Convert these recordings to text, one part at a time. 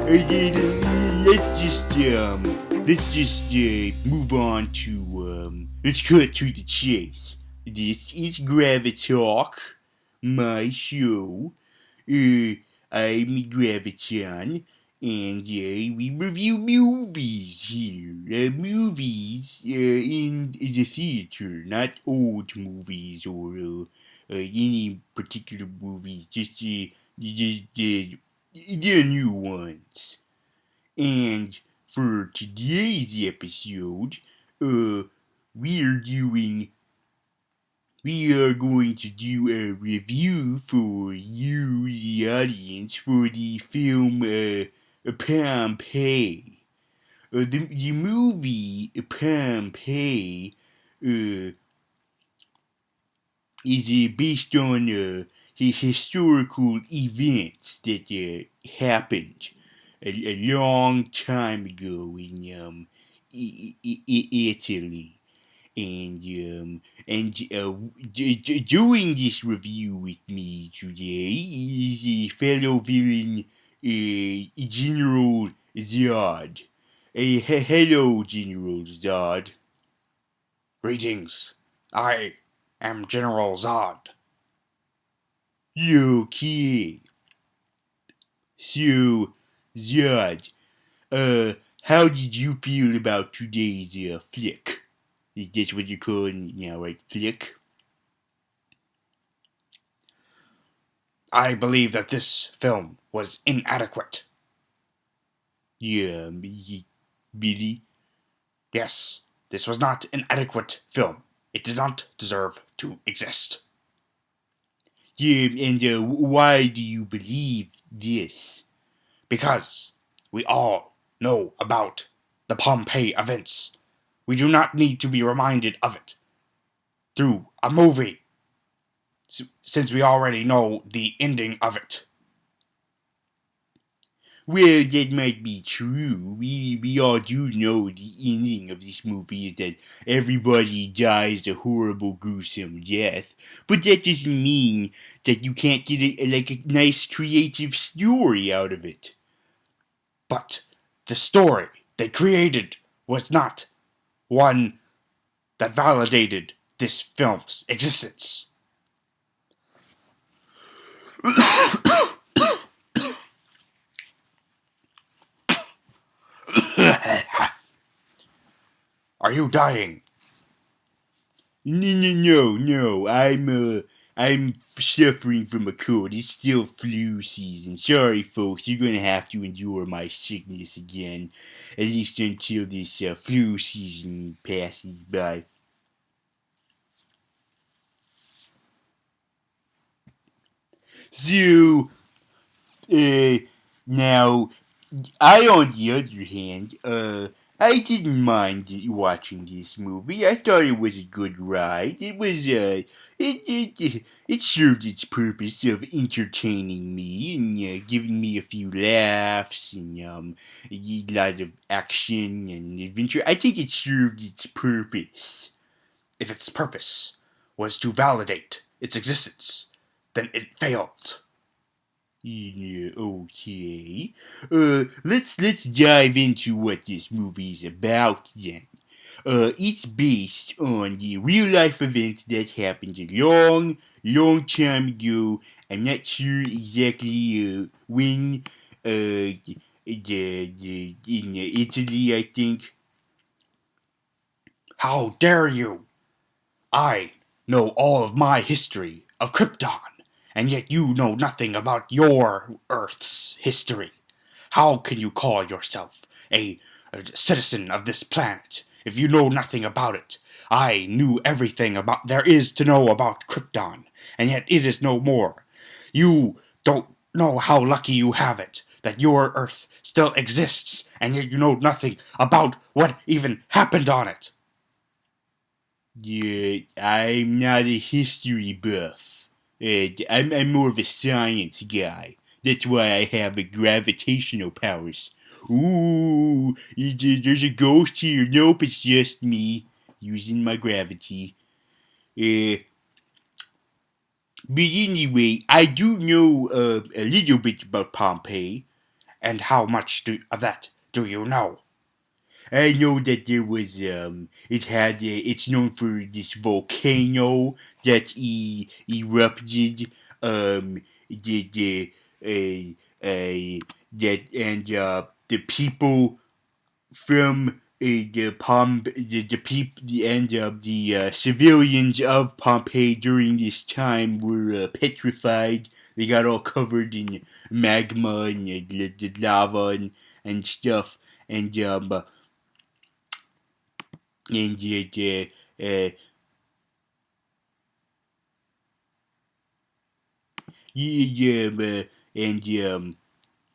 let's just move on to let's cut to the chase. This is Gravitalk, my show. I'm Graviton, and we review movies here. Movies in the theater, not old movies or any particular movies, just the new ones. And for today's episode, uh, we are doing we are going to do a review for you, the audience, for the film Pompeii. The movie Pompeii uh, is based on historical events that happened a long time ago in Italy. And doing this review with me today is a fellow villain, General Zod. Hello, General Zod. Greetings. I am General Zod. Okay. So, Zod, how did you feel about today's flick? Is that what you're calling it now, right? Flick? I believe that this film was inadequate. Yeah, Billy? Yes, this was not an adequate film. It did not deserve to exist. Yeah, and why do you believe this? Because we all know about the Pompeii events. We do not need to be reminded of it through a movie, since we already know the ending of it. Well, that might be true. We all do know the ending of this movie is that everybody dies a horrible, gruesome death. But that doesn't mean that you can't get a nice, creative story out of it. But the story they created was not one that validated this film's existence. Are you dying? No. I'm suffering from a cold. It's still flu season. Sorry, folks. You're gonna have to endure my sickness again, at least until this flu season passes by. So, uh, now on the other hand, I didn't mind watching this movie. I thought it was a good ride. It served its purpose of entertaining me and giving me a few laughs and a lot of action and adventure. I think it served its purpose. If its purpose was to validate its existence, then it failed. Yeah, okay. Let's dive into what this movie is about then. It's based on the real life events that happened a long time ago. I'm not sure exactly when. In Italy, I think. How dare you? I know all of my history of Krypton, and yet you know nothing about your Earth's history. How can you call yourself a citizen of this planet if you know nothing about it? I knew everything about there is to know about Krypton, and yet it is no more. You don't know how lucky you have it that your Earth still exists, and yet you know nothing about what even happened on it. Yeah, I'm not a history buff. I'm more of a science guy. That's why I have the gravitational powers. Ooh, there's a ghost here. Nope, it's just me using my gravity. Uh, but anyway, I do know a little bit about Pompeii. And how much of that do you know? I know that there was it's known for this volcano that erupted the that and the people from the end of the civilians of Pompeii during this time were petrified. They got all covered in magma and the lava and stuff and and yeah, and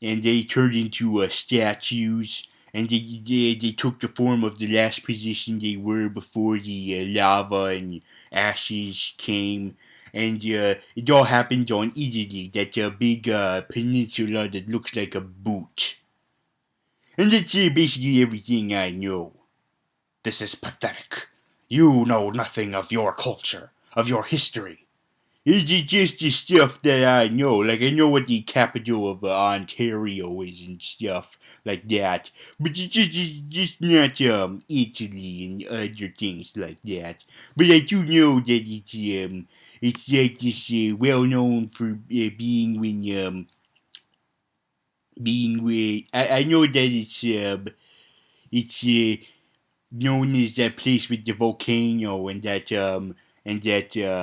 and they turned into statues, and they took the form of the last position they were before the lava and ashes came. And it all happened on Italy, that big peninsula that looks like a boot. And that's basically everything I know. This is pathetic. You know nothing of your culture, of your history. It's just the stuff that I know. Like, I know what the capital of Ontario is and stuff like that. But it's just not Italy and other things like that. But I do know that it's like this well known for being with. I know that it's known as that place with the volcano, and that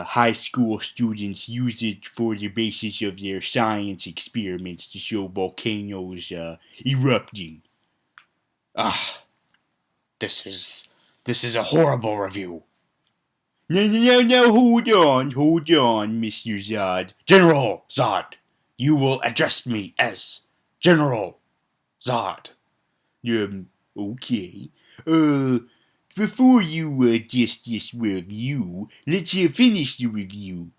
high school students use it for the basis of their science experiments to show volcanoes erupting. Ah, this is a horrible review. No, hold on, Mr. Zod. General Zod, you will address me as General Zod. Okay. Uh, Before you just this review, let's finish the review.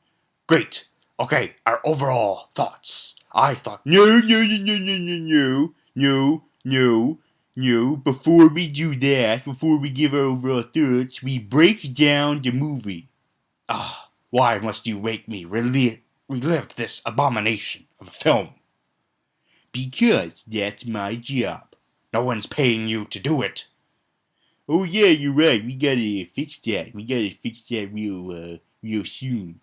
Great. Okay, our overall thoughts. I thought. No. Before we do that, before we give our overall thoughts, we break down the movie. Ah, why must you make me relive this abomination of a film? Because that's my job. No one's paying you to do it. Oh yeah, you're right. We gotta fix that. We gotta fix that real soon.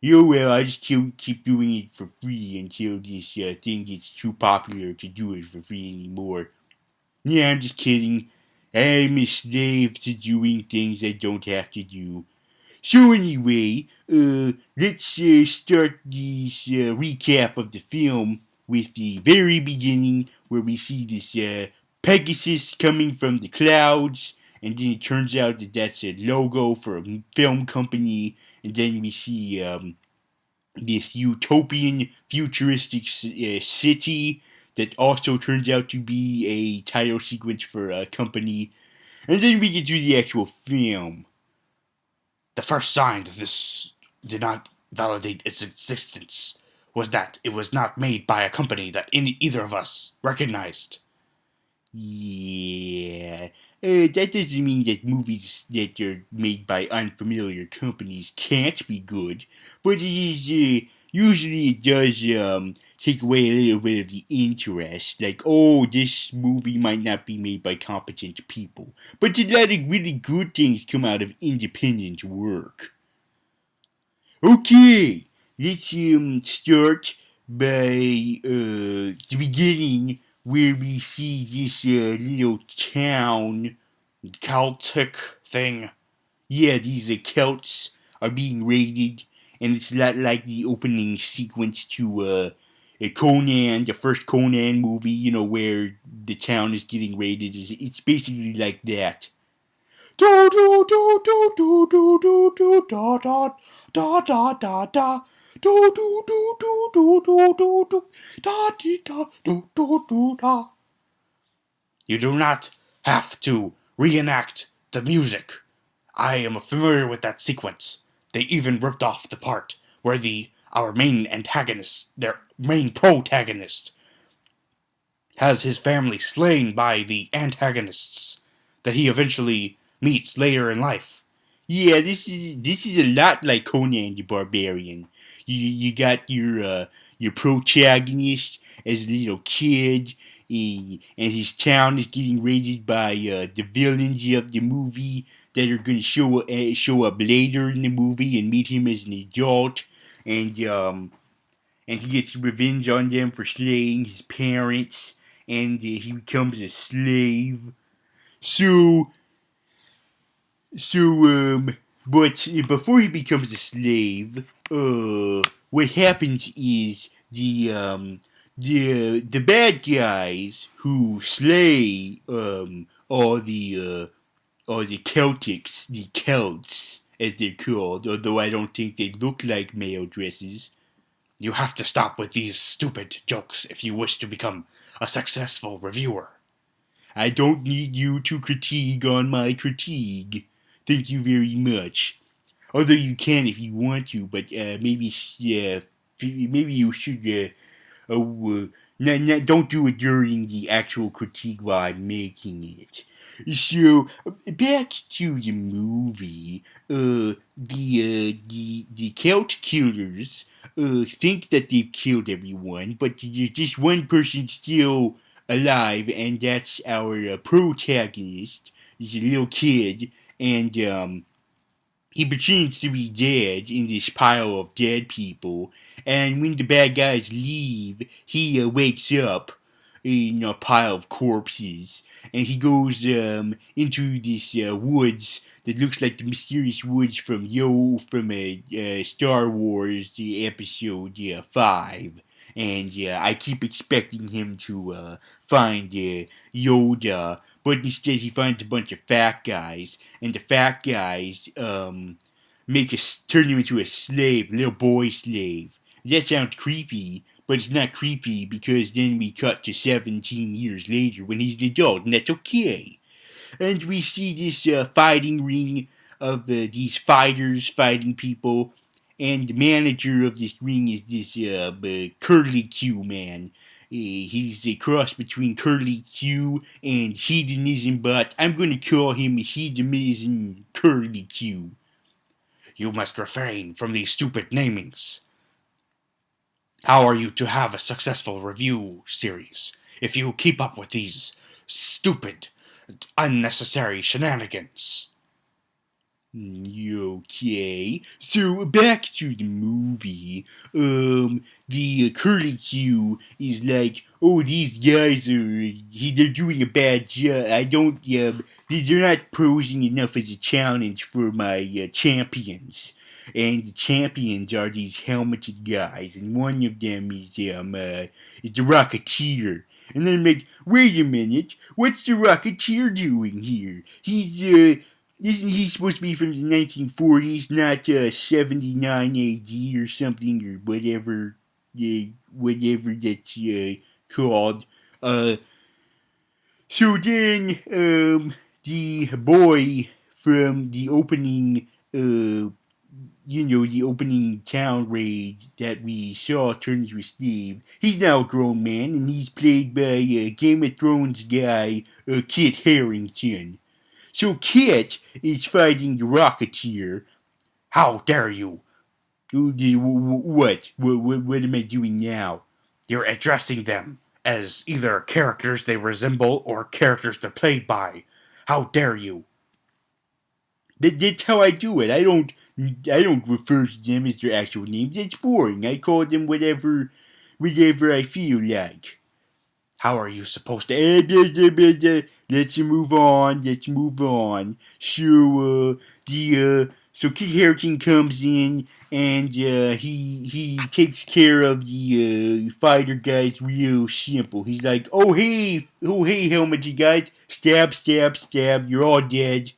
Oh well, I just keep doing it for free until this thing gets too popular to do it for free anymore. Yeah, I'm just kidding. I'm a slave to doing things I don't have to do. So anyway, let's start this recap of the film with the very beginning, where we see this Pegasus coming from the clouds, and then it turns out that that's a logo for a film company, and then we see this utopian, futuristic city that also turns out to be a title sequence for a company, and then we get to the actual film. The first sign that this did not validate its existence was that it was not made by a company that either of us recognized. Yeah, that doesn't mean that movies that are made by unfamiliar companies can't be good, but it is usually it does take away a little bit of the interest. Like, oh, this movie might not be made by competent people, but a lot of really good things come out of independent work. Okay, let's start by the beginning, where we see this little town. Celtic thing. Yeah, these Celts are being raided, and it's a lot like the opening sequence to Conan, the first Conan movie. You know, where the town is getting raided. It's basically like that. Do do do do do do do do da da da da da da do do do do do do do do da di da do do do da. You do not have to reenact the music. I am familiar with that sequence. They even ripped off the part where our main antagonist, their main protagonist, has his family slain by the antagonists that he eventually meets later in life. Yeah, this is a lot like Conan the Barbarian. You got your protagonist as a little kid, and his town is getting raided by the villains of the movie that are going to show up later in the movie and meet him as an adult, and he gets revenge on them for slaying his parents, and he becomes a slave. So So, but before he becomes a slave, what happens is the bad guys who slay all the Celtics, the Celts as they're called, although I don't think they look like male dresses. You have to stop with these stupid jokes if you wish to become a successful reviewer. I don't need you to critique on my critique. Thank you very much. Although you can if you want to, but maybe you should don't do it during the actual critique while I'm making it. So back to the movie. The Celt killers think that they've killed everyone, but there's just one person still alive, and that's our protagonist. He's a little kid, and he pretends to be dead in this pile of dead people, and when the bad guys leave, he wakes up in a pile of corpses, and he goes into this woods that looks like the mysterious woods from Star Wars the episode 5. And I keep expecting him to find Yoda, but instead he finds a bunch of fat guys, and the fat guys turn him into a slave, a little boy slave. That sounds creepy, but it's not creepy because then we cut to 17 years later when he's an adult, and that's okay. And we see this fighting ring of these fighters fighting people, and the manager of this ring is this Curly Q man. He's a cross between Curly Q and Hedonism, but I'm going to call him Hedonism Curly Q. You must refrain from these stupid namings. How are you to have a successful review series if you keep up with these stupid, unnecessary shenanigans? Okay, so back to the movie. The Curly Q is like, oh, these guys they're doing a bad job. I don't, they're not posing enough as a challenge for my champions. And the champions are these helmeted guys, and one of them is the Rocketeer. And then I'm like, wait a minute, what's the Rocketeer doing here? Isn't he supposed to be from the 1940s, not 79 AD or something, or whatever that's called? Uh, so then, the boy from the opening, the opening town raid that we saw turn into a slave, he's now a grown man, and he's played by Game of Thrones guy, Kit Harington. So Kit is fighting the Rocketeer. How dare you! What? What am I doing now? You're addressing them as either characters they resemble or characters they're played by. How dare you! That's how I do it. I don't refer to them as their actual names. It's boring. I call them whatever I feel like. How are you supposed to? Let's move on. Let's move on. So Kit Harington comes in, and he takes care of the fighter guys real simple. He's like, oh hey, helmet guys, stab, stab, stab. You're all dead.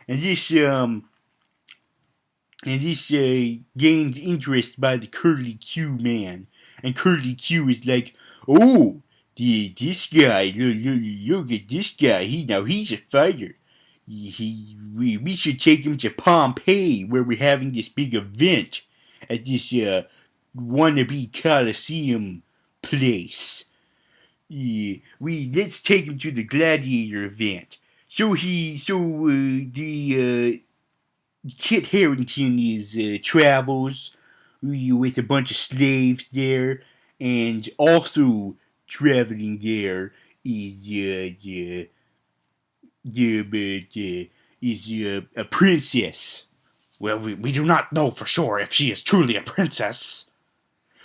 And this gains interest by the Curly Q man, and Curly Q is like, oh, this guy, look at this guy. He's a fighter. We should take him to Pompeii, where we're having this big event at this wannabe Coliseum place. Let's take him to the gladiator event. So Kit Harington is travels with a bunch of slaves there, and also traveling there is a princess. Well, we do not know for sure if she is truly a princess.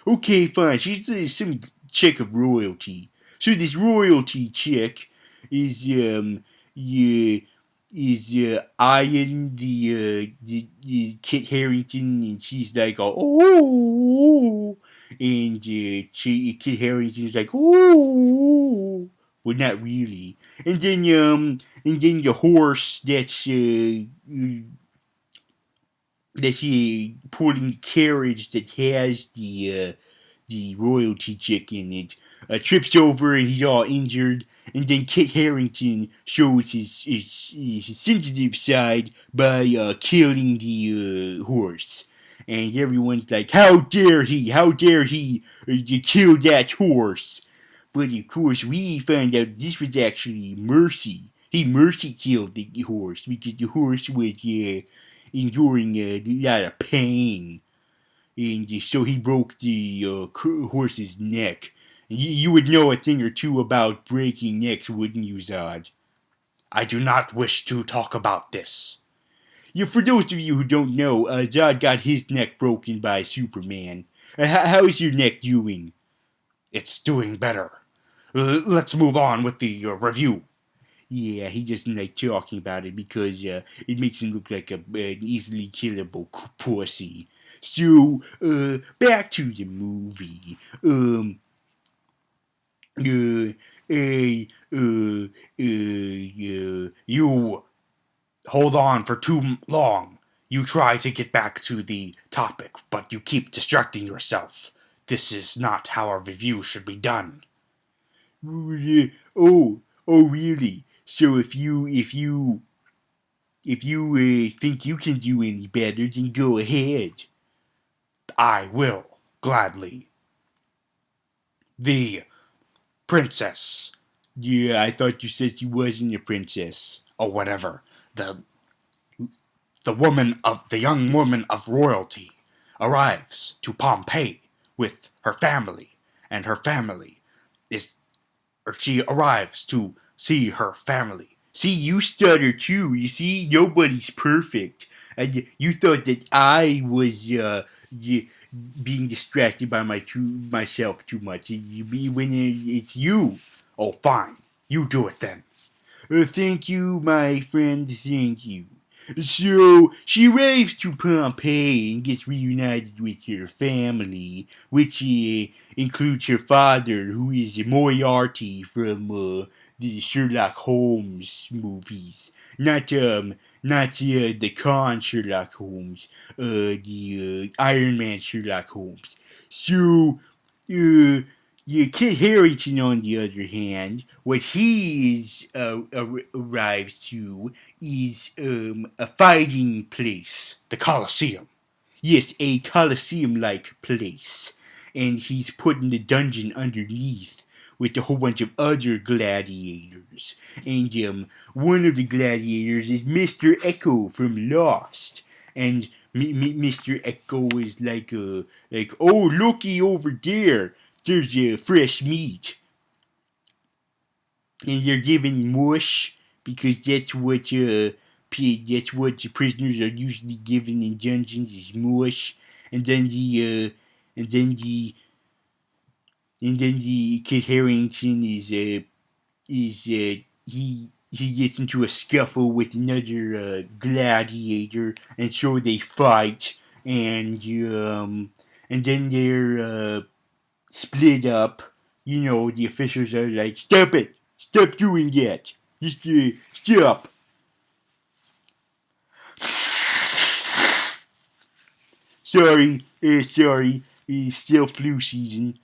Okay, fine. She's some chick of royalty. So this royalty chick is yeah, eyeing the Kit Harington, and she's like, oh, and Kit Harington's like, oh, well, not really. And then the horse that's pulling the carriage that has the royalty chick in it, trips over and he's all injured. And then Kit Harington shows his sensitive side by killing the horse. And everyone's like, how dare he? How dare he kill that horse? But of course, we found out this was actually Mercy. He mercy killed the horse because the horse was enduring a lot of pain, and so he broke the horse's neck. You would know a thing or two about breaking necks, wouldn't you, Zod? I do not wish to talk about this. Yeah, for those of you who don't know, Zod got his neck broken by Superman. How's your neck doing? It's doing better. Let's move on with the review. Yeah, he doesn't like talking about it because it makes him look like an easily killable pussy. So, back to the movie. Uh, You hold on for too long. You try to get back to the topic, but you keep distracting yourself. This is not how a review should be done. oh, really? So if you think you can do any better, then go ahead. I will, gladly. The princess, Yeah, I thought you said she wasn't a princess. or whatever, the young woman of royalty arrives to Pompeii with her family, and her family is, or she arrives to see her family. See, you stutter too. You see, nobody's perfect. And you thought that I was being distracted by myself too much. When it's you. Oh, fine, you do it then. Thank you, my friend. Thank you. So she arrives to Pompeii and gets reunited with her family, which includes her father, who is Moriarty from the Sherlock Holmes movies. Not the Con Sherlock Holmes, the Iron Man Sherlock Holmes. So, uh, yeah, Kit Harington, on the other hand, what he arrives to is a fighting place. The Colosseum. Yes, a coliseum-like place, and he's put in the dungeon underneath with a whole bunch of other gladiators. And one of the gladiators is Mr. Echo from Lost. And Mr. Echo is like, oh, looky over there. There's fresh meat, and you're given mush because that's what the prisoners are usually given in dungeons is mush, and then the Kid Harrington he gets into a scuffle with another gladiator, and so they fight, and then they're split up. You know, the officials are like, stop it! Stop doing that! Just stop! Sorry, it's still flu season.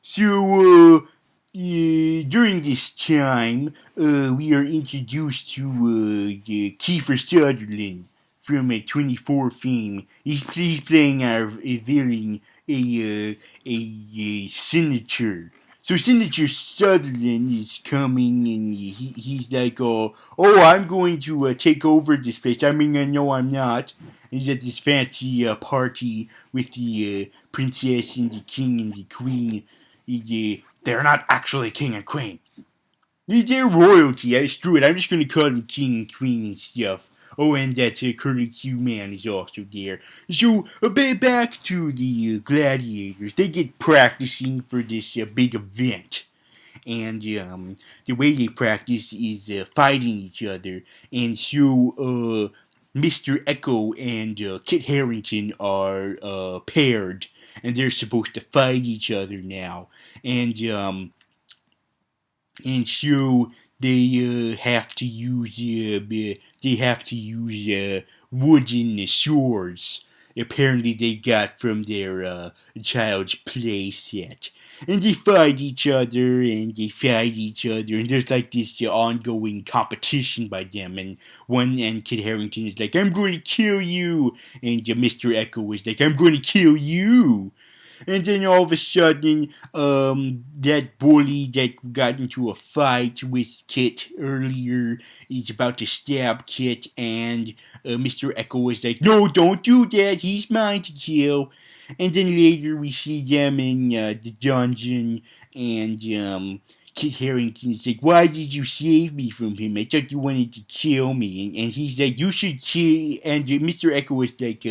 So, during this time, we are introduced to Kiefer Sutherland from 24 fame. He's playing our villain, a senator. So Senator Sutherland is coming, and he's like, oh, I'm going to take over this place. I mean, I know I'm not. And he's at this fancy party with the princess and the king and the queen. They're not actually king and queen. They're royalty. Screw it. I'm just going to call them king and queen and stuff. Oh, and that Curly Q man is also there. So, back to the gladiators. They get practicing for this big event. And the way they practice is fighting each other. And so Mr. Echo and Kit Harington are paired, and they're supposed to fight each other now. And so they have to use wooden swords. Apparently, they got from their child's play set, and they fight each other, and there's like this ongoing competition by them. And Kid Harington is like, "I'm going to kill you," and Mr. Echo is like, "I'm going to kill you." And then all of a sudden, that bully that got into a fight with Kit earlier is about to stab Kit, and Mr. Echo is like, "No, don't do that. He's mine to kill." And then later we see them in the dungeon, and Kit Harington's like, "Why did you save me from him? I thought you wanted to kill me." And he's like, "You should kill." And Mr. Echo is like,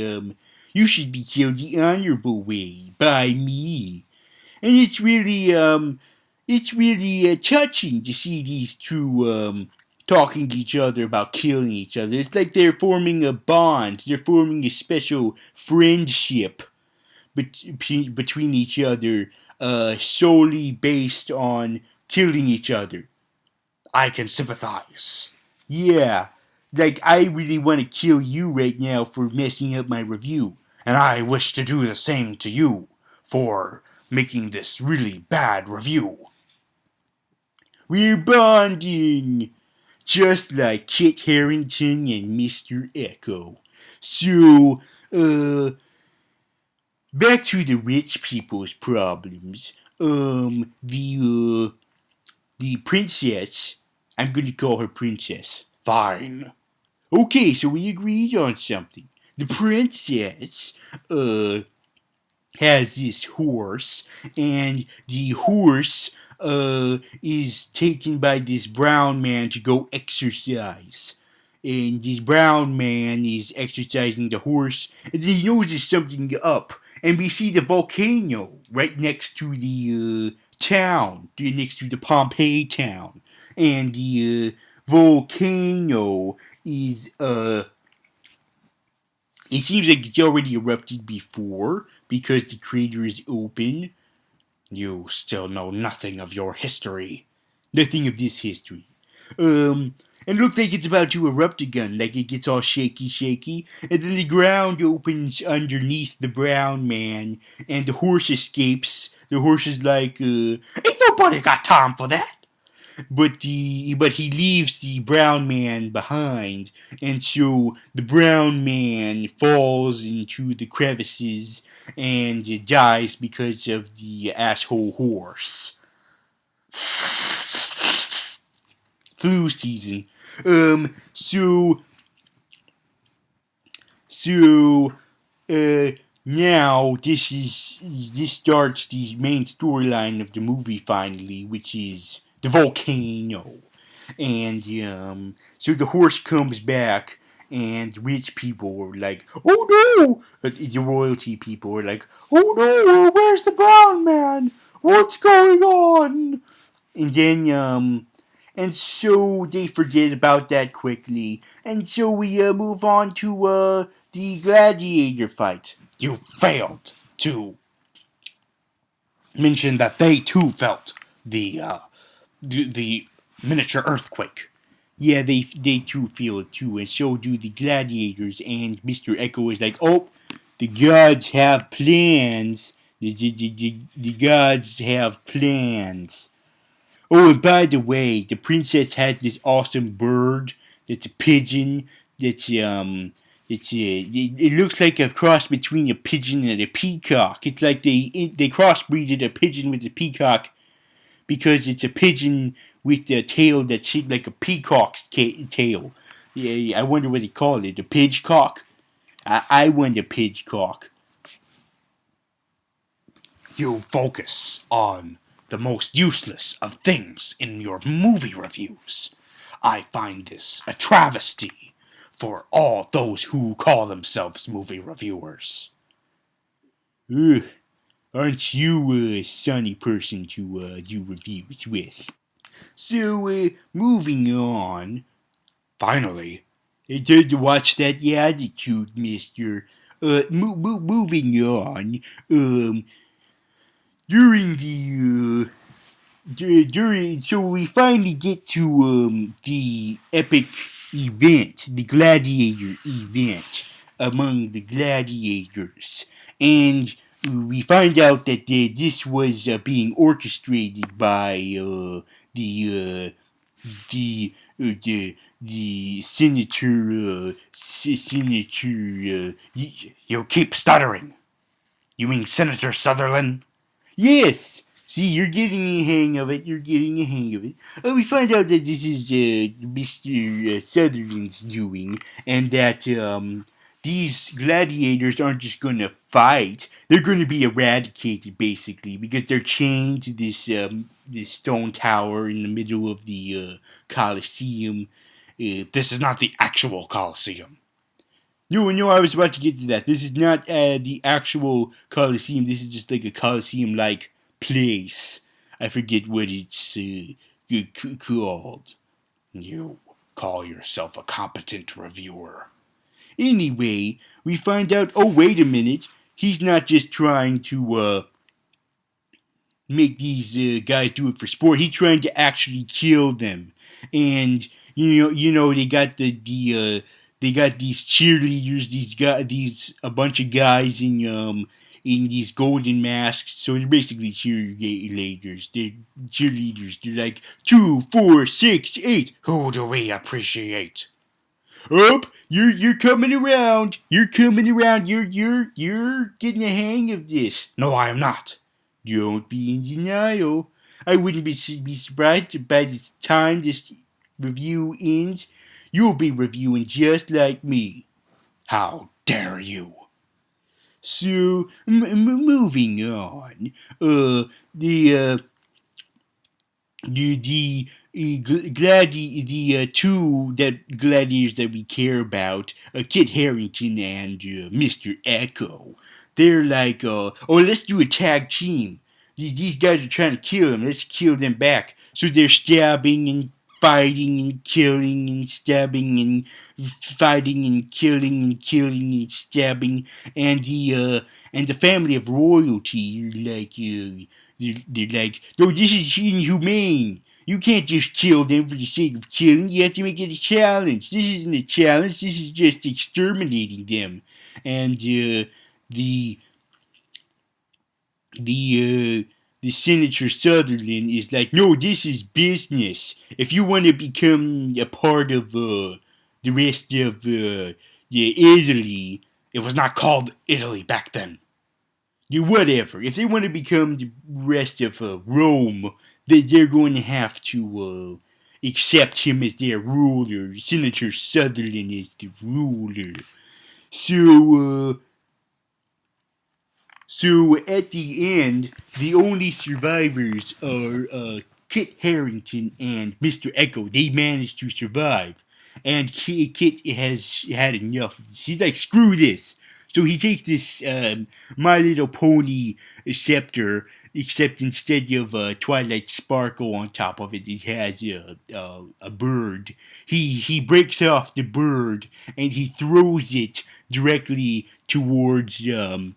"You should be killed the honorable way by me." And it's really touching to see these two talking to each other about killing each other. It's like they're forming a bond. They're forming a special friendship between each other, solely based on killing each other. I can sympathize. Yeah, like I really want to kill you right now for messing up my review. And I wish to do the same to you for making this really bad review. We're bonding, just like Kit Harington and Mr. Echo. So, back to the rich people's problems. The princess, I'm gonna call her princess. Fine. Okay, so we agreed on something. The princess, has this horse, and the horse is taken by this brown man to go exercise. And this brown man is exercising the horse, and then he notices something up, and we see the volcano right next to the town, next to the Pompeii town. And the volcano is it seems like it's already erupted before because the crater is open. You still know nothing of your history. Nothing of this history. And it looks like it's about to erupt again, like it gets all shaky, and then the ground opens underneath the brown man, and the horse escapes. The horse is like, Ain't nobody got time for that. but he leaves the brown man behind, and so the brown man falls into the crevices and dies because of the asshole horse. Flu season. So now this starts the main storyline of the movie finally, which is the volcano. And so the horse comes back, and rich people were like, "Oh no!" The royalty people were like, "Oh no! Where's the brown man? What's going on?" And then and so they forget about that quickly, and so we move on to the gladiator fight. You failed to mention that they too felt the miniature earthquake. Yeah, they too feel it too, and so do the gladiators. And Mr. Echo is like, "Oh, the gods have plans. The gods have plans." Oh, and by the way, the princess has this awesome bird that's a pigeon. It looks like a cross between a pigeon and a peacock. It's like they crossbreeded a pigeon with a peacock, because it's a pigeon with a tail that's shaped like a peacock's tail. Yeah, I wonder what they call it. A pidgecock? I want a pidgecock. You focus on the most useless of things in your movie reviews. I find this a travesty for all those who call themselves movie reviewers. Ugh, aren't you a sunny person to do reviews with? So, moving on. Finally, Did you watch that? The attitude, mister. Moving on. Um, during the during so we finally get to the epic event, the gladiator event among the gladiators, and we find out that this was being orchestrated by the senator you keep stuttering. You mean Senator Sutherland? Yes. See, you're getting a hang of it. You're getting a hang of it. We find out that this is Mr. Sutherland's doing, and that these gladiators aren't just gonna fight. They're gonna be eradicated, basically, because they're chained to this stone tower in the middle of the Colosseum. This is not the actual Colosseum. No, I was about to get to that. This is not the actual Coliseum. This is just like a Coliseum-like place. I forget what it's called. You call yourself a competent reviewer. Anyway, we find out. Oh, wait a minute. He's not just trying to make these guys do it for sport. He's trying to actually kill them, and they got they got these cheerleaders, these a bunch of guys in these golden masks. So they're basically cheerleaders. They're cheerleaders. They're like 2, 4, 6, 8. Who do we appreciate? Up, you're coming around. You're coming around. You're getting a hang of this. No, I am not. Don't be in denial. I wouldn't be surprised if by the time this review ends, you'll be reviewing just like me. How dare you? So, moving on. The two that gladiators that we care about, Kit Harington and Mr. Echo. They're like, oh, let's do a tag team. These guys are trying to kill him. Let's kill them back. So they're stabbing and fighting and killing and stabbing and fighting and killing and stabbing, and the family of royalty they're like, no, this is inhumane. You can't just kill them for the sake of killing. You have to make it a challenge. This isn't a challenge. This is just exterminating them. And the the Senator Sutherland is like, no, this is business. If you want to become a part of the rest of Italy, It was not called Italy back then. whatever. If they want to become the rest of Rome, they're going to have to accept him as their ruler. Senator Sutherland is the ruler. So, so at the end, the only survivors are Kit Harington and Mr. Echo. They managed to survive. And Kit has had enough. He's like, screw this. So he takes this My Little Pony scepter, except instead of Twilight Sparkle on top of it, it has a bird. He breaks off the bird and he throws it directly towards Senator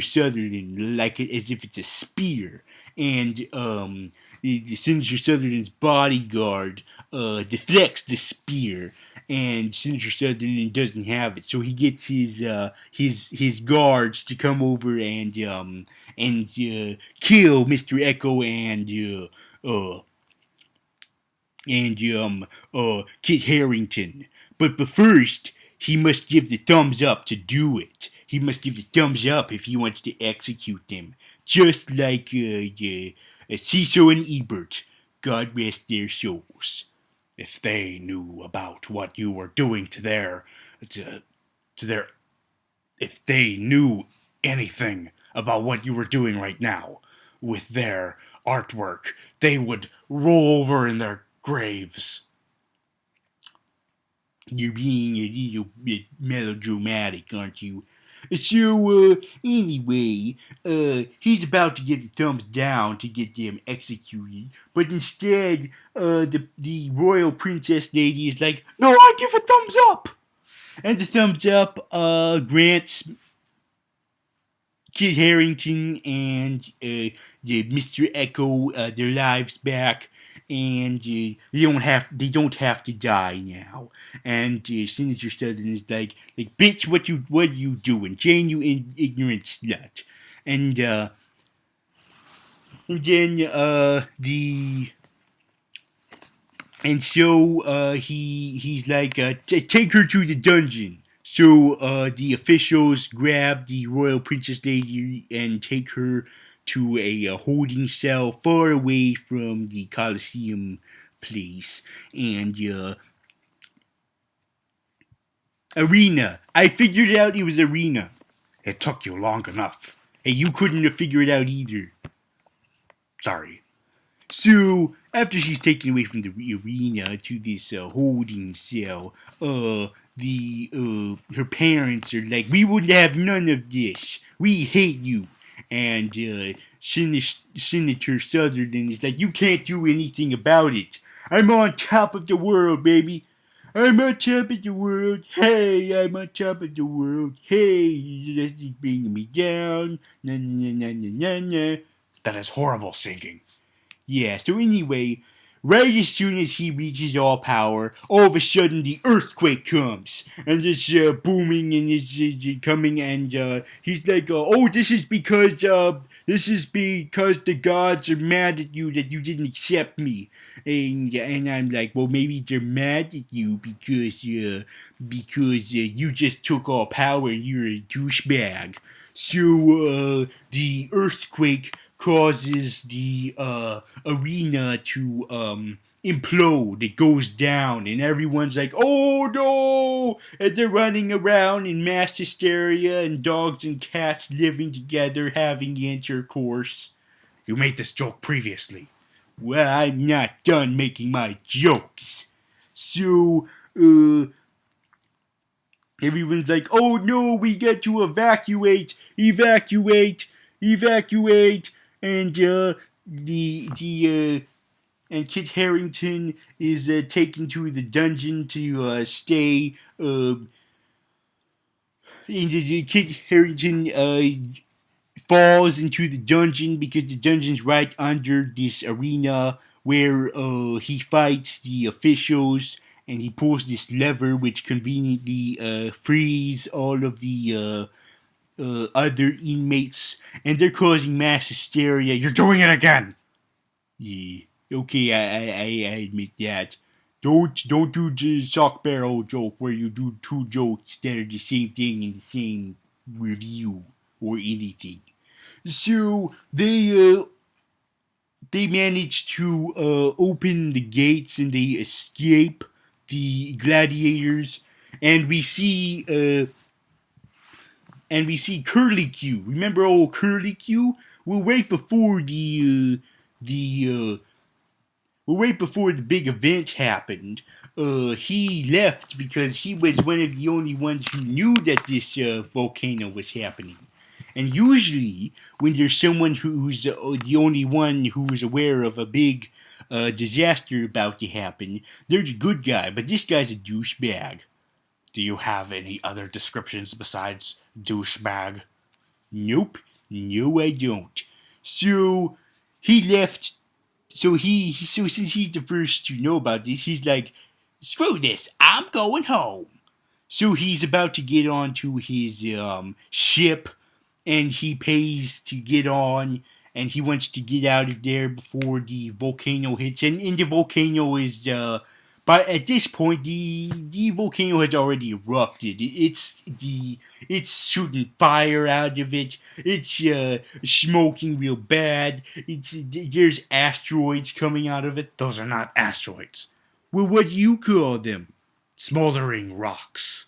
Sutherland, like as if it's a spear. And Senator Sutherland's bodyguard deflects the spear, and Senator Sutherland doesn't have it, so he gets his guards to come over and kill Mr. Echo and Kit Harington. But first, he must give the thumbs up to do it. he must give the thumbs up if he wants to execute them. Just like Cecil and Ebert. God rest their souls. If they knew about what you were doing to, to their, if they knew anything about what you were doing right now with their artwork, they would roll over in their graves. You're being a little bit melodramatic, aren't you? So, anyway, he's about to give the thumbs down to get them executed, but instead, the royal princess lady is like, No, I give a thumbs up! and the thumbs up, grants Kid Harrington and the Mr. Echo their lives back, and they don't have to die now. And Senator Sutherland is like bitch, what are you doing, Jane? You ignorant slut. And and then the and so he's like, take her to the dungeon. So the officials grab the royal princess lady and take her to a holding cell far away from the Colosseum place. And arena. I figured it out. It was arena. It took you long enough. Hey, you couldn't have figured it out either. Sorry. So, after she's taken away from the arena to this holding cell, her parents are like, we would have none of this. We hate you. And Senator Sutherland is like, you can't do anything about it. I'm on top of the world, baby. I'm on top of the world. Hey, I'm on top of the world. Hey, you're bringing me down. Na na na na na na. That is horrible singing. Yeah, so anyway, right as soon as he reaches all power, all of a sudden the earthquake comes. And it's booming and it's coming and he's like, oh, this is because the gods are mad at you that you didn't accept me. And I'm like, well, maybe they're mad at you because you just took all power and you're a douchebag. So the earthquake causes the arena to implode. It goes down, and everyone's like, "Oh no!" And they're running around in mass hysteria, and dogs and cats living together, having intercourse. You made this joke previously. Well, I'm not done making my jokes. So, everyone's like, "Oh no, we get to evacuate, evacuate, evacuate," and and Kit Harington is taken to the dungeon to stay. Kit Harington falls into the dungeon because the dungeon's right under this arena where he fights the officials, and he pulls this lever which conveniently frees all of the other inmates, and they're causing mass hysteria. You're doing it again! Yeah, okay, I admit that. Don't do the sock barrel joke where you do two jokes that are the same thing in the same review or anything. So they manage to open the gates and they escape the gladiators, and we see Curly Q. Remember old Curly Q? Well, right before the big event happened, he left because he was one of the only ones who knew that this volcano was happening. And usually, when there's someone who's the only one who's aware of a big disaster about to happen, they're the good guy. But this guy's a douchebag. Do you have any other descriptions besides douchebag? Nope, no, I don't. So he left. So since he's the first to know about this, he's like, screw this, I'm going home. So he's about to get onto his ship, and he pays to get on, and he wants to get out of there before the volcano hits. And in the volcano is But at this point, the volcano has already erupted. It's shooting fire out of it. It's smoking real bad. There's asteroids coming out of it. Those are not asteroids. Well, what do you call them? Smoldering rocks.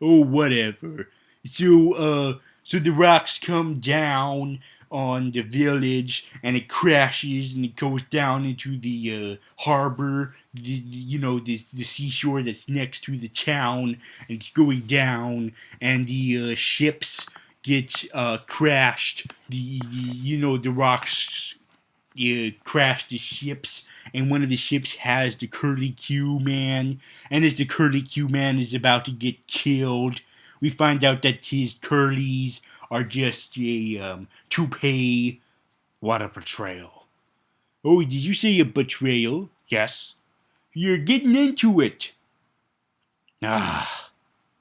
Oh, whatever. So the rocks come down on the village, and it crashes, and it goes down into the harbor, the seashore that's next to the town, and it's going down, and the ships get crashed. The rocks crashed the ships, and one of the ships has the Curly Q man. And as the Curly Q man is about to get killed, we find out that his curlies are just a toupee. What a betrayal. Oh, did you say a betrayal? Yes? You're getting into it. Ah,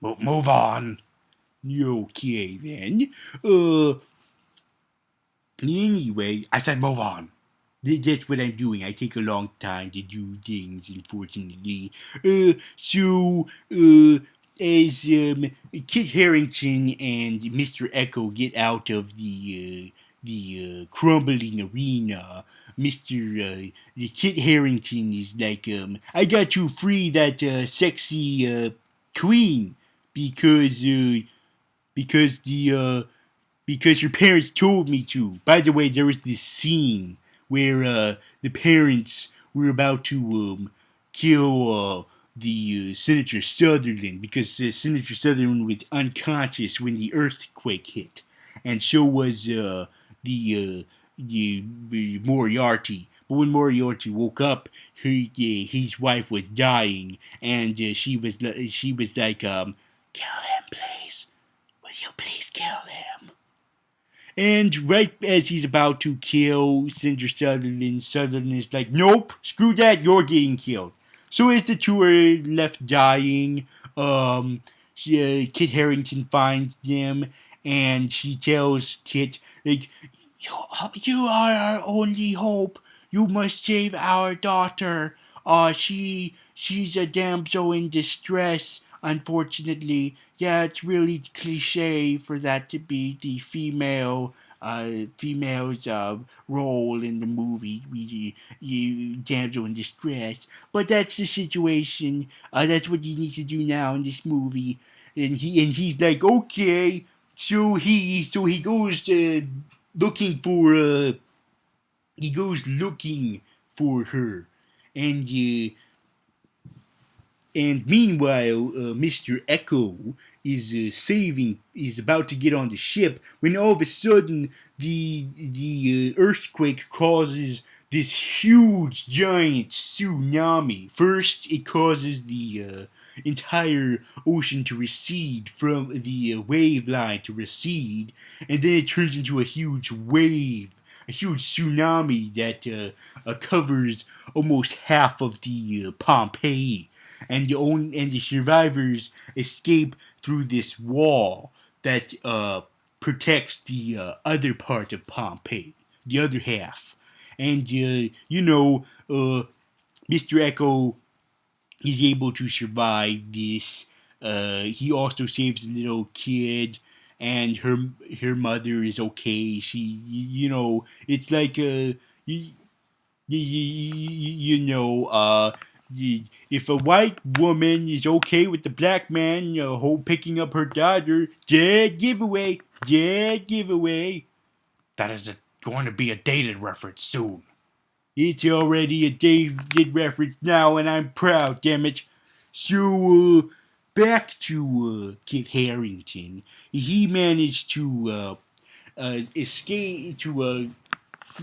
move on. Okay then. Anyway, I said move on. That's what I'm doing. I take a long time to do things, unfortunately. As Kit Harington and Mr. Echo get out of the crumbling arena, the Kit Harington is like, I got to free that sexy queen because because the because your parents told me to. By the way, there was this scene where the parents were about to kill the Senator Sutherland because Senator Sutherland was unconscious when the earthquake hit, and so was the Moriarty. But when Moriarty woke up, his wife was dying, and she was like, "Kill him, please. Will you please kill him?" And right as he's about to kill Senator Sutherland, Sutherland is like, "Nope, screw that, you're getting killed." So as the two are left dying, Kit Harington finds them, and she tells Kit, like, you are our only hope. You must save our daughter. She's a damsel in distress. Unfortunately, yeah, it's really cliche for that to be the female's role in the movie, you damsel in distress. But that's the situation. That's what you need to do now in this movie. And he's like, okay. So he goes looking for he goes looking for her, and meanwhile, Mr. Echo is about to get on the ship when all of a sudden the earthquake causes this huge giant tsunami. First, it causes the entire ocean to recede, from the wave line to recede, and then it turns into a huge wave, a huge tsunami that covers almost half of the Pompeii, and the survivors escape through this wall that protects the other part of Pompeii, the other half. And Mr. Echo is able to survive this. He also saves a little kid, and her mother is okay. It's like if a white woman is okay with the black man picking up her daughter, dead giveaway, dead giveaway. That is going to be a dated reference soon. It's already a dated reference now, and I'm proud, damn it. So, back to Kit Harington. He managed to escape, to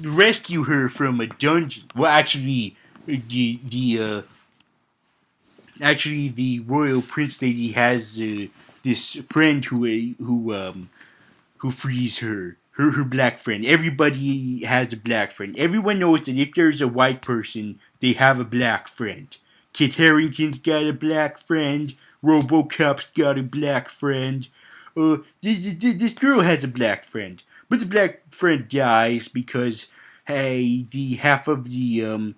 rescue her from a dungeon. Well, actually, the royal prince lady has this friend who frees her. Her black friend. Everybody has a black friend. Everyone knows that if there's a white person, they have a black friend. Kit Harington's got a black friend. RoboCop's got a black friend. This girl has a black friend, but the black friend dies because, hey, the half of the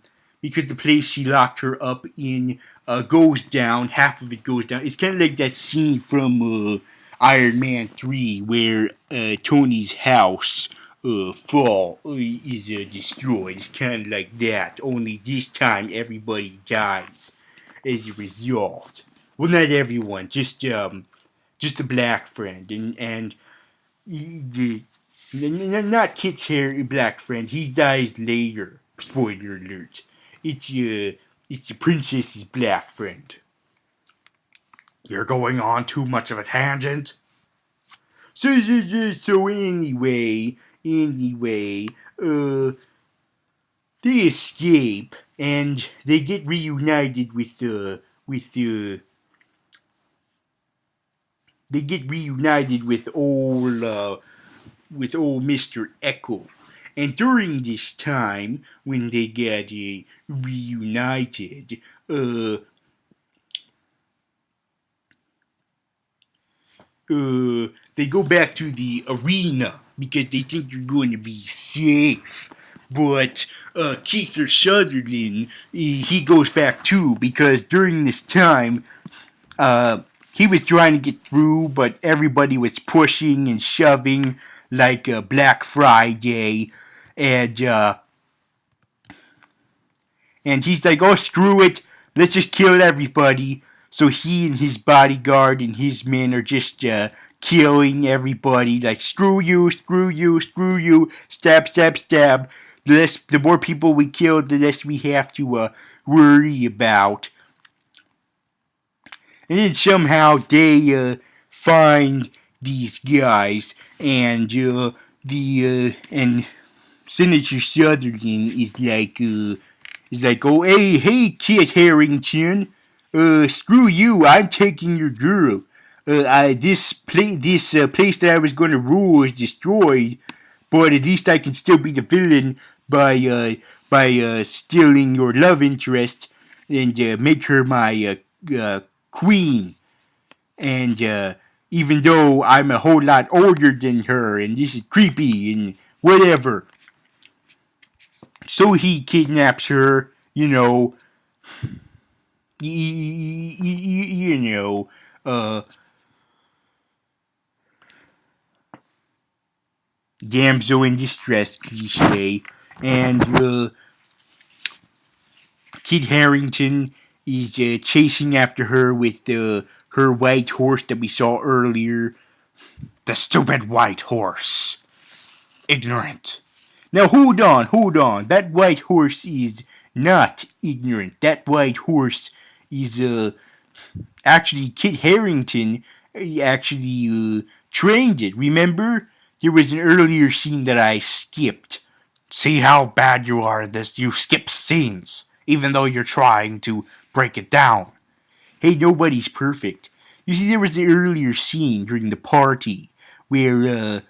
because the place she locked her up in goes down. Half of it goes down. It's kind of like that scene from Iron Man 3 where Tony's house fall is destroyed. It's kind of like that, only this time everybody dies as a result. Well, not everyone, just a black friend, and the not Kit's hair black friend. He dies later. Spoiler alert. It's the princess's black friend. You're going on too much of a tangent. So anyway, they escape and they get reunited with old Mr. Echo. And during this time, when they get reunited, they go back to the arena because they think they're going to be safe. But Keith Sutherland, he goes back too because during this time, he was trying to get through, but everybody was pushing and shoving like Black Friday, and he's like, "Oh, screw it, let's just kill everybody." So he and his bodyguard and his men are just killing everybody. Like, screw you, screw you, screw you, stab, stab, stab. The more people we kill, the less we have to worry about. And then somehow they find these guys, and and Senator Sutherland is like, oh, hey, Kit Harington, screw you, I'm taking your girl. This place that I was going to rule is destroyed, but at least I can still be the villain by stealing your love interest and make her my queen. And even though I'm a whole lot older than her, and this is creepy and whatever, so he kidnaps her. You know, damsel in distress cliche, and Kid Harrington is chasing after her with her white horse that we saw earlier. The stupid white horse. Ignorant. Now hold on. That white horse is not ignorant. That white horse is actually Kit Harrington actually trained it. Remember? There was an earlier scene that I skipped. See how bad you are at this. You skip scenes, even though you're trying to break it down. Hey, nobody's perfect. You see, there was an earlier scene during the party where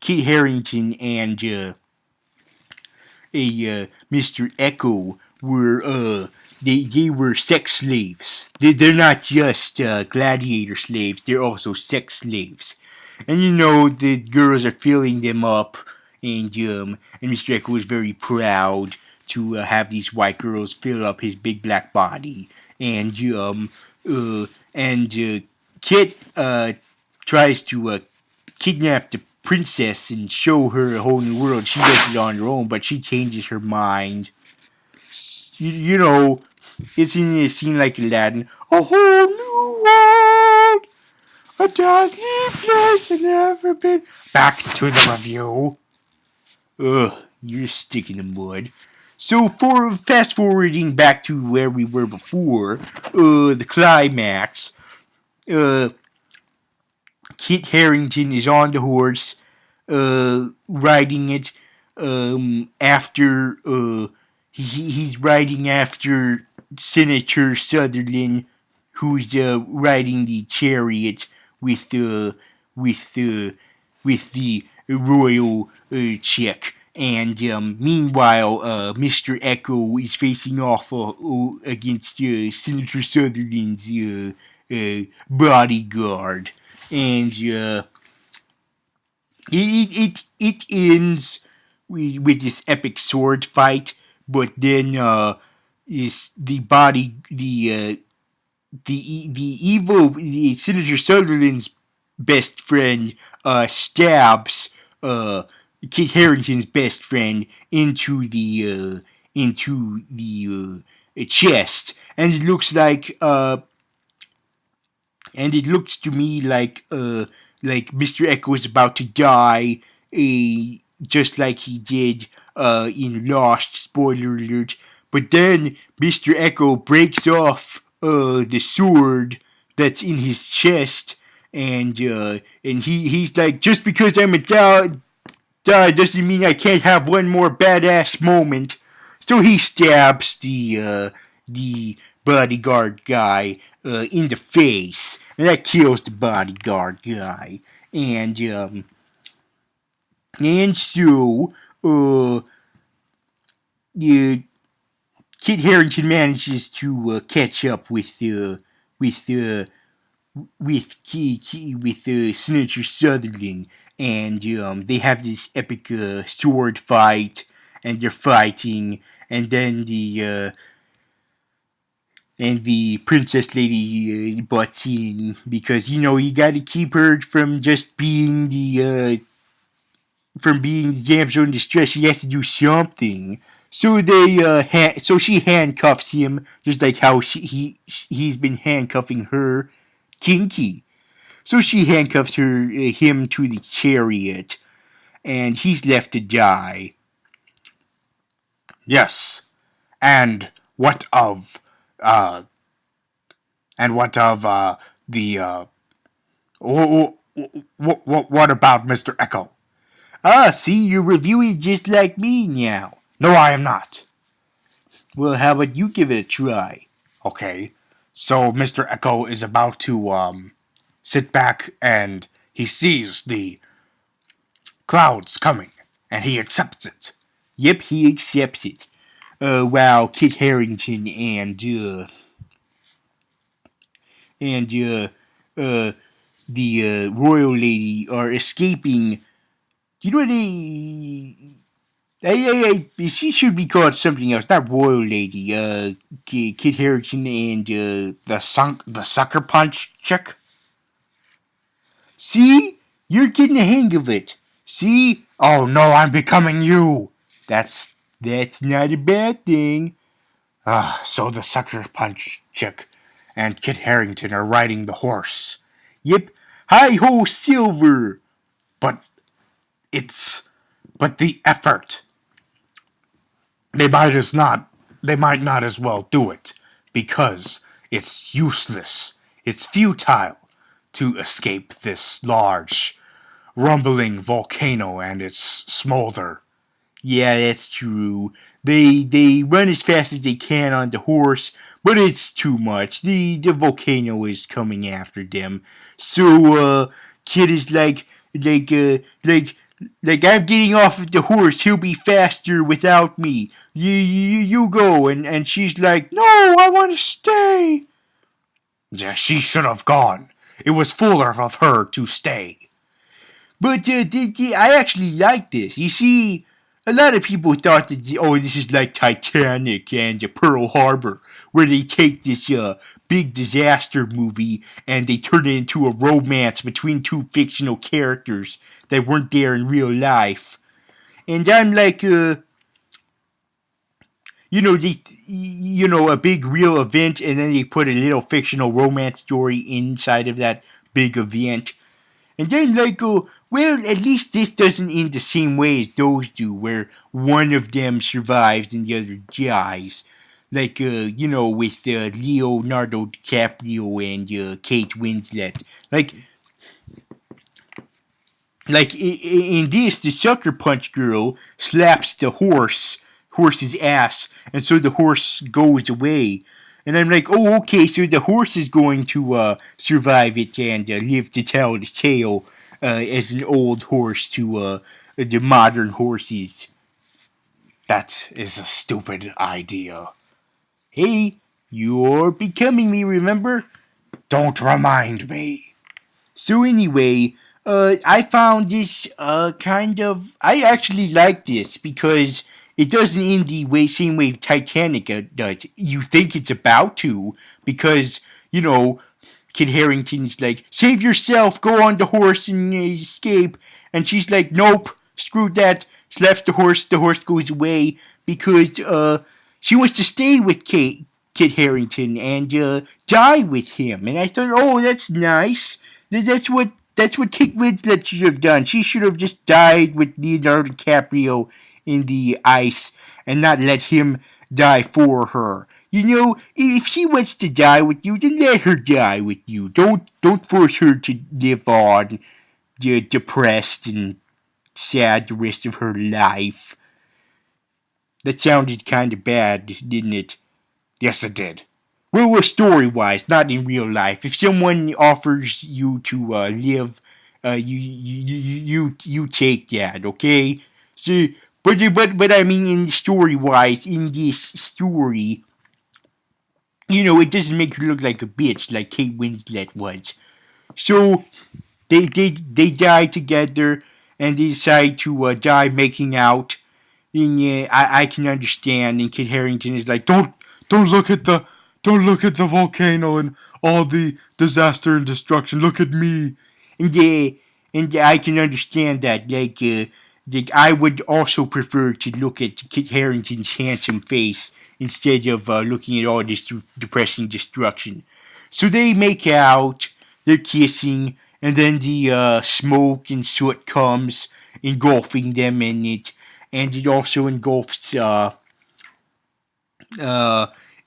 Kit Harrington and Mr. Echo were they were sex slaves. They're not just gladiator slaves. They're also sex slaves. And the girls are filling them up, and Mr. Echo was very proud to have these white girls fill up his big black body, and Kit tries to kidnap the princess and show her a whole new world. She does it on her own, but she changes her mind. You know, it's in a scene like Aladdin. A whole new world! A dazzling place I've never been. Back to the review. Ugh, you're sticking the mud. So, for fast forwarding back to where we were before, the climax, Kit Harington is on the horse, riding it, after, he's riding after Senator Sutherland, who's, riding the chariot with, with the royal, chick. And meanwhile, Mr. Echo is facing off against Senator Sutherland's bodyguard, and it ends with this epic sword fight. But then is the evil Senator Sutherland's best friend stabs uh, Kit Harington's best friend into the chest, and it looks to me like Mr. Echo is about to die, just like he did in Lost. Spoiler alert. But then Mr. Echo breaks off the sword that's in his chest, and he's like, just because I'm a die doesn't mean I can't have one more badass moment. So he stabs the bodyguard guy in the face, and that kills the bodyguard guy. And and so uh, Kit Harington manages to catch up with Senator Sutherland, and they have this epic sword fight, and they're fighting, and then the princess lady butts in because you got to keep her from just being the damsel in distress. She has to do something. So so she handcuffs him just like how he's been handcuffing her, Kinky. So she handcuffs him to the chariot, and he's left to die. Yes. And what of uh the what about Mr. Echo? Ah, see, you're reviewing just like me now. No, I am not. Well, how about you give it a try? Okay. So Mr. Echo is about to sit back and he sees the clouds coming and he accepts it. Yep, he accepts it. While Kit Harington and the royal lady are escaping. You know she should be called something else, not royal lady. Kit Harington and The sucker punch chick. see, you're getting the hang of it. See, Oh no, I'm becoming you. that's not a bad thing. So the sucker punch chick and Kit Harington are riding the horse. Yep, hi ho, Silver. But it's but the effort. They might as not they might not as well do it because it's useless. It's futile to escape this large rumbling volcano and its smolder. Yeah, that's true. They run as fast as they can on the horse, but it's too much. The volcano is coming after them. So Kid is like I'm getting off of the horse. He'll be faster without me. You go, and she's like, no, I want to stay. Yeah, she should have gone. It was foolish of her to stay. But I actually like this. You see, a lot of people thought that this is like Titanic and Pearl Harbor, where they take this big disaster movie and they turn it into a romance between two fictional characters that weren't there in real life. And I'm like, a big real event, and then they put a little fictional romance story inside of that big event. And then, well, at least this doesn't end the same way as those do, where one of them survives and the other dies. Like, with Leonardo DiCaprio and Kate Winslet. In this, the sucker punch girl slaps the horse's ass, and so the horse goes away. And I'm like, oh, okay, so the horse is going to survive it and live to tell the tale as an old horse to the modern horses. That is a stupid idea. Hey, you're becoming me, remember? Don't remind me. So anyway, I found this I actually like this because it doesn't end the same way Titanic does. You think it's about to because Kid Harington's like, save yourself, go on the horse and escape. And she's like, nope, screw that. Slaps the horse goes away because she wants to stay with Kid Harington and die with him. And I thought, oh, that's nice. That's what Kate Winslet should have done. She should have just died with Leonardo DiCaprio in the ice and not let him die for her. If she wants to die with you, then let her die with you. Don't force her to live on, depressed and sad the rest of her life. That sounded kind of bad, didn't it? Yes, it did. Well, story-wise, not in real life. If someone offers you to live, you take that, okay? So, but I mean, in story-wise, in this story, it doesn't make her look like a bitch like Kate Winslet was. So they die together and they decide to die making out. And I can understand. And Kid Harington is like, don't look at the volcano and all the disaster and destruction. Look at me. And I can understand that. Like I would also prefer to look at Kit Harington's handsome face instead of looking at all this depressing destruction. So they make out, they're kissing, and then the smoke and soot comes, engulfing them in it, and it also engulfs uh,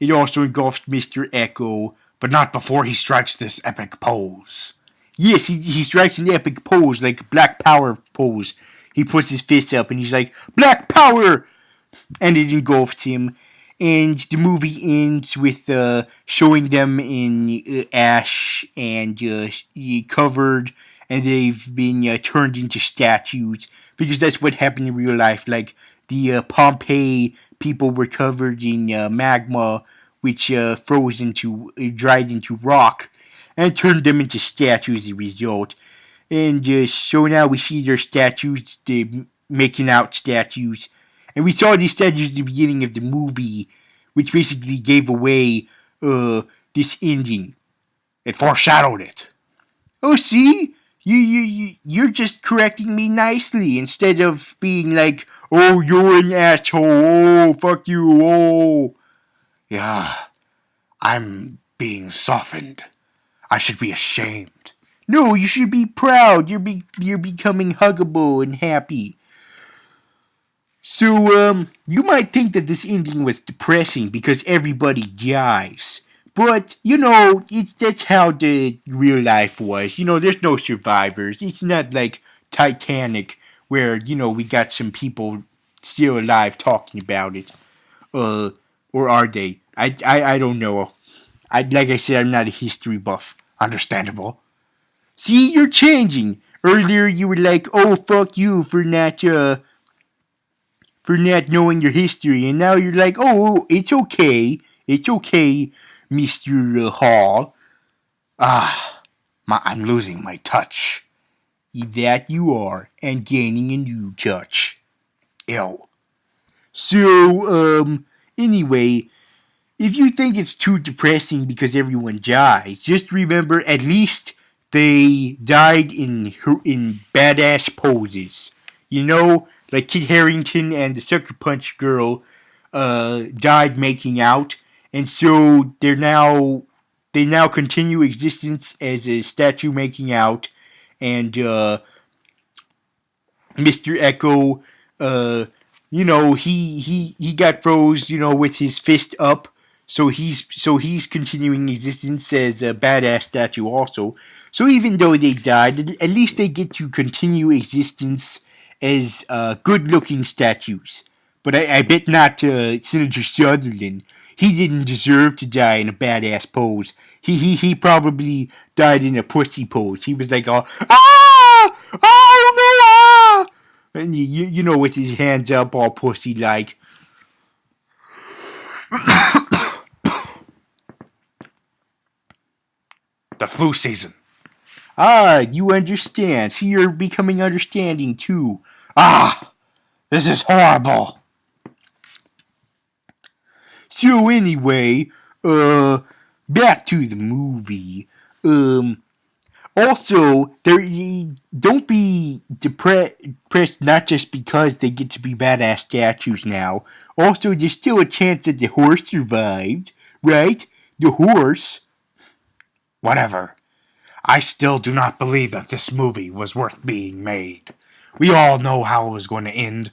Mr. Echo. But not before he strikes this epic pose. Yes, he strikes an epic pose, like Black Power pose. He puts his fist up and he's like, Black Power! And it engulfs him. And the movie ends with showing them in ash and covered, and they've been turned into statues because that's what happened in real life. Like the Pompeii people were covered in magma, which froze into, dried into rock, and turned them into statues as a result. And so now we see their statues, the making out statues. And we saw these statues at the beginning of the movie, which basically gave away this ending. It foreshadowed it. Oh, see? You're just correcting me nicely instead of being like, oh, you're an asshole, oh, fuck you, oh. Yeah, I'm being softened. I should be ashamed. No, you should be proud. You're becoming huggable and happy. So, you might think that this ending was depressing because everybody dies. But, that's how the real life was. There's no survivors. It's not like Titanic where, we got some people still alive talking about it. Or are they? I don't know. Like I said, I'm not a history buff. Understandable. See, you're changing. Earlier you were like, oh, fuck you for not knowing your history, and now you're like, oh, it's okay, Mr. Hall. I'm losing my touch. That you are, and gaining a new touch. Ew. So, anyway, if you think it's too depressing because everyone dies, just remember at least they died in badass poses. Like Kid Harington and the Sucker Punch girl died making out, and so they now continue existence as a statue making out, and Mr. Echo, he got froze, with his fist up. So he's continuing existence as a badass statue also. So even though they died, at least they get to continue existence as good-looking statues. But I bet not Senator Sutherland. He didn't deserve to die in a badass pose. He probably died in a pussy pose. He was like, oh no, ah! And with his hands up all pussy-like. The flu season. Ah, you understand. See, you're becoming understanding too. This is horrible. So anyway, back to the movie. Um, Also, don't be depressed not just because they get to be badass statues now. Also, there's still a chance that the horse survived, right? The horse. Whatever. I still do not believe that this movie was worth being made. We all know how it was going to end.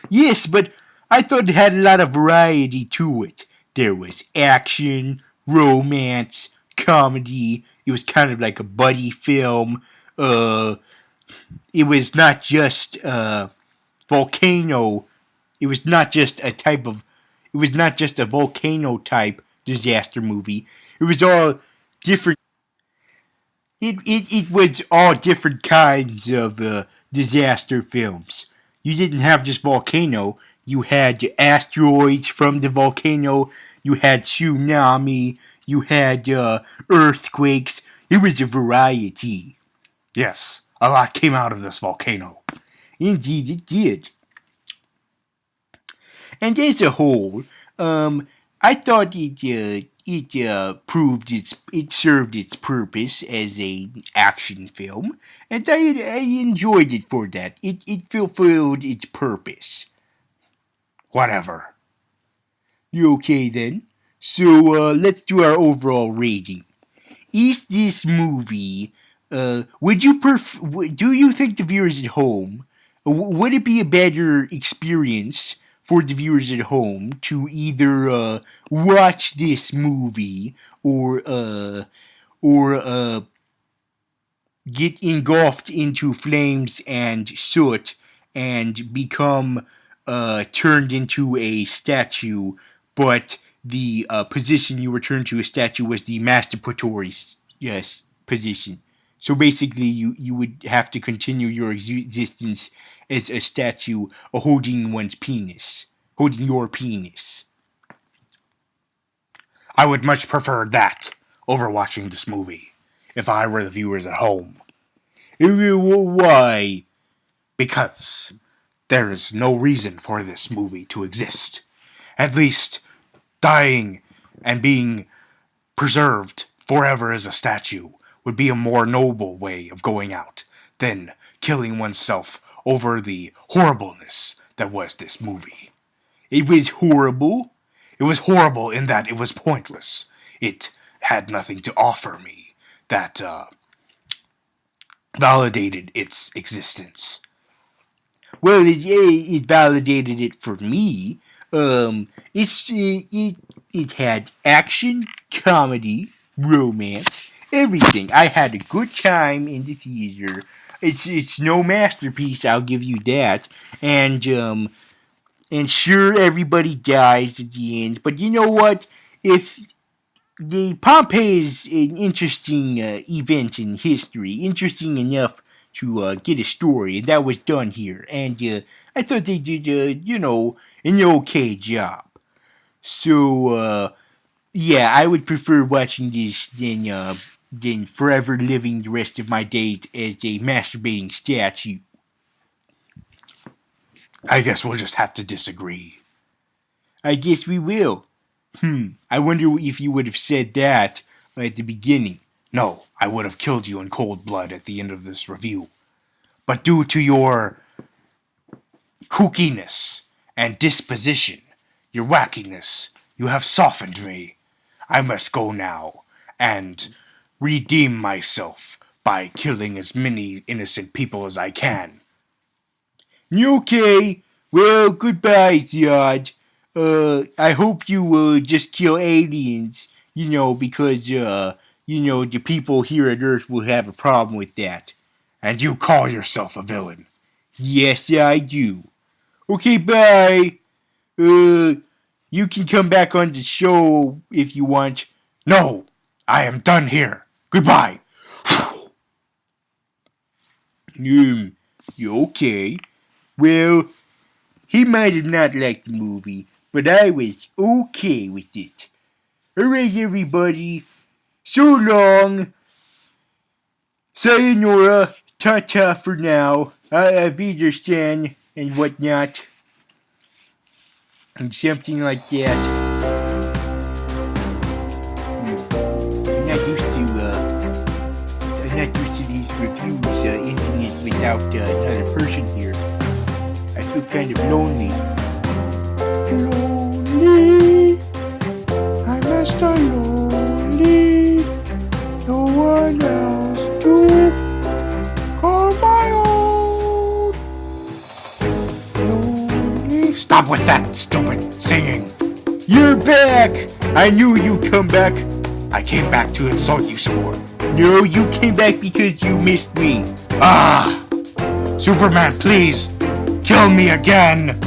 Yes, but I thought it had a lot of variety to it. There was action, romance, comedy. It was kind of like a buddy film. Uh, it was not just volcano. It was not just a type of. It was not just a volcano type disaster movie. It was all different. It was all different kinds of disaster films. You didn't have just volcano. You had asteroids from the volcano. You had tsunami. You had earthquakes. It was a variety. Yes, a lot came out of this volcano. Indeed, it did. And as a whole, I thought it served its purpose as a action film, and I enjoyed it for that. It fulfilled its purpose. Whatever. You okay then? So let's do our overall rating. Is this movie? Do you think the viewers at home would it be a better experience for the viewers at home to either watch this movie or get engulfed into flames and soot and become turned into a statue, but the position you were turned to a statue was the masturbatory yes position. So basically, you would have to continue your existence as a statue holding one's penis, holding your penis. I would much prefer that over watching this movie if I were the viewers at home. Why? Because there is no reason for this movie to exist. At least, dying and being preserved forever as a statue would be a more noble way of going out than killing oneself over the horribleness that was this movie. It was horrible. It was horrible in that it was pointless. It had nothing to offer me that validated its existence. Well, it validated it for me. It had action, comedy, romance, everything. I had a good time in the theater. It's no masterpiece, I'll give you that. And sure, everybody dies at the end. But you know what? If the Pompeii is an interesting event in history, interesting enough to get a story, and that was done here. And I thought they did, an okay job. So, yeah, I would prefer watching this than forever living the rest of my days as a masturbating statue. I guess we'll just have to disagree. I guess we will. I wonder if you would have said that at the beginning. No, I would have killed you in cold blood at the end of this review. But due to your kookiness and disposition, your wackiness, you have softened me. I must go now and redeem myself by killing as many innocent people as I can. Okay, well, goodbye, Zod. I hope you just kill aliens, because, the people here at Earth will have a problem with that. And you call yourself a villain. Yes, I do. Okay, bye. You can come back on the show if you want. No, I am done here. Goodbye. You okay? Well, he might have not liked the movie, but I was okay with it. Alright, everybody. So long. Sayonara. Ta-ta for now. Auf Wiedersehen and whatnot. and something like that. I'm not used to these reviews ending it without another person here. I feel kind of lonely. Lonely, I'm Mr. Lonely. No one else to call my own. Lonely. Stop with that stupid singing. You're back! I knew you'd come back. I came back to insult you some more. No, you came back because you missed me. Ah! Superman, please! Kill me again!